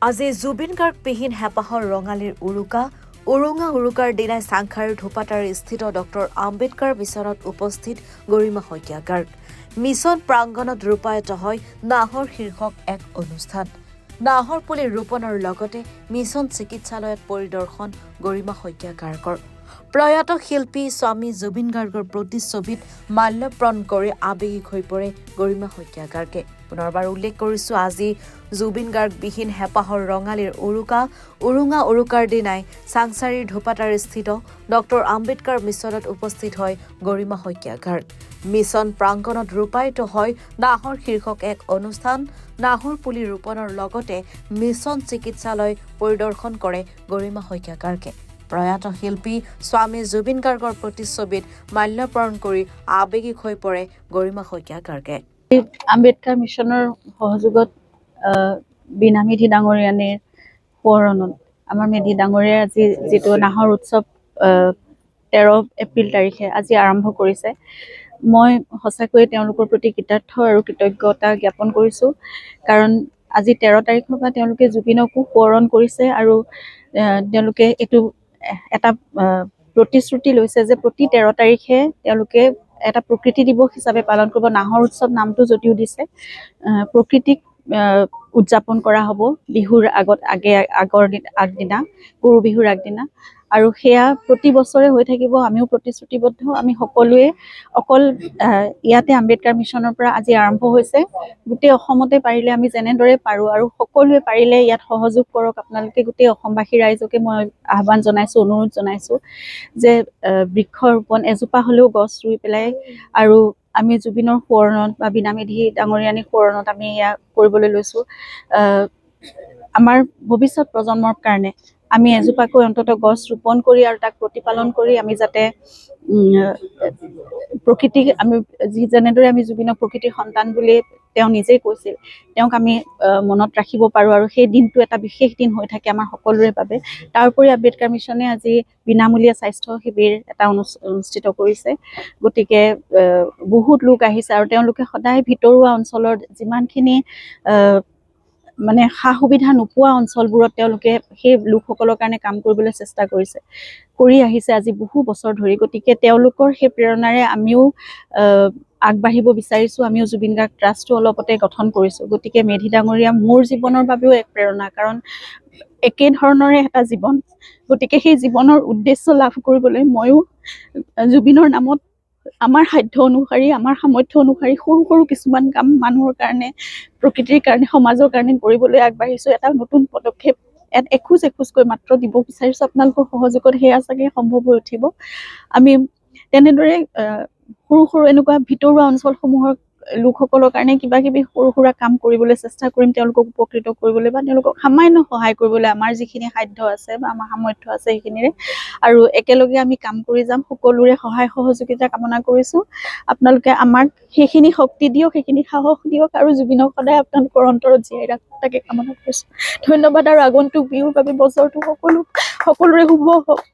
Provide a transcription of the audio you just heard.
আজি জুবিন গাৰ্গবিহীন হেঁপাহৰ ৰঙালীৰ উৰুকাৰ দিনাই চাংখাৰীৰ ধোপাতাৰ স্থিত ডক্টৰ আম্বেদকাৰ মিছনত উপস্থিত গৰিমা শইকীয়া গাৰ্গ। মিছন প্ৰাংগণত ৰূপায়িত হয় নাহৰ শীৰ্ষক এক অনুষ্ঠান। নাহৰ পুলি ৰোপণৰ লগতে মিছন চিকিৎসালয়ত পৰিদৰ্শন গৰিমা শইকীয়া গাৰ্গৰ। প্ৰয়াত শিল্পী স্বামী জুবিন গাৰ্গৰ প্ৰতিচ্ছবিত মাল্যৰ্পণ কৰি আৱেগিক হৈ পৰে গৰিমা শইকীয়া গাৰ্গে। পুনৰবাৰ উল্লেখ কৰিছো, আজি জুবিন গাৰ্গবিহীন হেঁপাহৰ ৰঙালীৰ উৰুকাৰ দিনাই চাংচাৰীৰ ধোপাতাৰ স্থিত ডক্টৰ আম্বেদকাৰ মিছনত উপস্থিত হয় গৰিমা শইকীয়া গাৰ্গ। মিছন প্ৰাংগণত ৰূপায়িত হয় নাহৰ শীৰ্ষক এক অনুষ্ঠান। নাহৰ পুলি ৰোপণৰ লগতে মিছন চিকিৎসালয় পৰিদৰ্শন কৰে গৰিমা শইকীয়া গাৰ্গে। প্ৰয়াত শিল্পী স্বামী জুবিন গাৰ্গৰ প্ৰতিচ্ছবিত মাল্যৰ্পণ কৰি আৱেগিক হৈ পৰে গৰিমা শইকীয়া গাৰ্গে। আম্বেদকাৰ মিছনৰ সহযোগত বীণা মেধি ডাঙৰীয়ানীৰ সোঁৱৰণত আমাৰ মেধি ডাঙৰীয়াৰ আজি যিটো নাহৰ উৎসৱ 13 এপ্ৰিল তাৰিখে আজি আৰম্ভ কৰিছে, মই সঁচাকৈয়ে তেওঁলোকৰ প্ৰতি কৃতাৰ্থ আৰু কৃতজ্ঞতা জ্ঞাপন কৰিছোঁ। কাৰণ আজি 13 তাৰিখৰ পৰা তেওঁলোকে জুবিনকো সোঁৱৰণ কৰিছে আৰু তেওঁলোকে এইটো এটা প্ৰতিশ্ৰুতি লৈছে যে প্ৰতি 13 তাৰিখে তেওঁলোকে এটা প্ৰকৃতি দিৱস হিচাপে পালন কৰিব। নাহৰ উৎসৱ নামটো যদিও দিছে, প্ৰকৃতিক উদযাপন কৰা হ'ব বিহুৰ আগদিনা, গৰু বিহুৰ আগদিনা, আৰু সেয়া প্ৰতি বছৰে হৈ থাকিব। আমিও প্ৰতিশ্ৰুতিবদ্ধ। আমি সকলোৱে অকল ইয়াতে আম্বেদকাৰ মিছনৰ পৰা আজি আৰম্ভ হৈছে, গোটেই অসমতে পাৰিলে আমি যেনেদৰে পাৰোঁ আৰু সকলোৱে পাৰিলে ইয়াত সহযোগ কৰক। আপোনালোকে গোটেই অসমবাসী ৰাইজকে মই আহ্বান জনাইছোঁ, অনুৰোধ জনাইছোঁ যে বৃক্ষ ৰোপণ, এজোপা হ'লেও গছ ৰুই পেলাই আৰু আমি জুবিনৰ সোঁৱৰণত বা বীণা মেধি ডাঙৰীয়ানীৰ সোঁৱৰণত আমি এয়া কৰিবলৈ লৈছোঁ। আমাৰ ভৱিষ্যত প্ৰজন্মৰ কাৰণে আমি এজোপাকৈ অন্ততঃ গছ ৰোপণ কৰি আৰু তাক প্ৰতিপালন কৰি আমি যাতে প্ৰকৃতিক আমি যেনেদৰে আমি জুবিনক প্ৰকৃতিৰ সন্তান বুলি তেওঁ নিজেই কৈছিল, তেওঁক আমি মনত ৰাখিব পাৰোঁ আৰু সেই দিনটো এটা বিশেষ দিন হৈ থাকে আমাৰ সকলোৰে বাবে। তাৰ উপৰি আম্বেদকাৰ মিছনে আজি বিনামূলীয়া স্বাস্থ্য শিবিৰ এটা অনুষ্ঠিত কৰিছে। গতিকে বহুত লোক আহিছে আৰু তেওঁলোকে সদায় ভিতৰুৱা অঞ্চলৰ যিমানখিনি মানে সা সুবিধা নোপোৱা অঞ্চলবোৰত তেওঁলোকে সেই লোকসকলৰ কাৰণে কাম কৰিবলৈ চেষ্টা কৰি আহিছে আজি বহু বছৰ ধৰি। গতিকে তেওঁলোকৰ সেই প্ৰেৰণাৰে আমিও আগবাঢ়িব বিচাৰিছোঁ। আমিও জুবিন গাৰ্গ ট্ৰাষ্টটো অলপতে গঠন কৰিছোঁ। গতিকে মেধি ডাঙৰীয়া মোৰ জীৱনৰ বাবেও এক প্ৰেৰণা, কাৰণ একে ধৰণৰে এটা জীৱন। গতিকে সেই জীৱনৰ উদ্দেশ্য লাভ কৰিবলৈ ময়ো জুবিনৰ নামত আমাৰ সাধ্য অনুসাৰী, আমাৰ সামৰ্থ্য অনুসাৰী সৰু সৰু কিছুমান কাম মানুহৰ কাৰণে, প্ৰকৃতিৰ কাৰণে, সমাজৰ কাৰণে কৰিবলৈ আগবাঢ়িছোঁ। এটা নতুন পদক্ষেপ এখোজকৈ মাত্ৰ দিব বিচাৰিছোঁ। আপোনালোকৰ সহযোগত সেয়া চাগে সম্ভৱ হৈ উঠিব। আমি তেনেদৰে সৰু সৰু এনেকুৱা ভিতৰুৱা অঞ্চলসমূহৰ লোকসকলৰ কাৰণে কিবা কিবি সৰু সুৰা কাম কৰিবলৈ চেষ্টা কৰিম, তেওঁলোকক উপকৃত কৰিবলৈ বা তেওঁলোকক সামান্য সহায় কৰিবলৈ আমাৰ যিখিনি সাধ্য আছে বা আমাৰ সামৰ্থ্য আছে সেইখিনিৰে, আৰু একেলগে আমি কাম কৰি যাম। সকলোৰে সহায় সহযোগিতা কামনা কৰিছোঁ। আপোনালোকে আমাক সেইখিনি শক্তি দিয়ক, সেইখিনি সাহস দিয়ক আৰু জুবিনক সদায় আপোনালোকৰ অন্তৰত জীয়াই ৰাখক, তাকে কামনা কৰিছোঁ। ধন্যবাদ আৰু আগন্তুক বিহুৰ বাবে বছৰটো সকলোৰে শুভ হওক।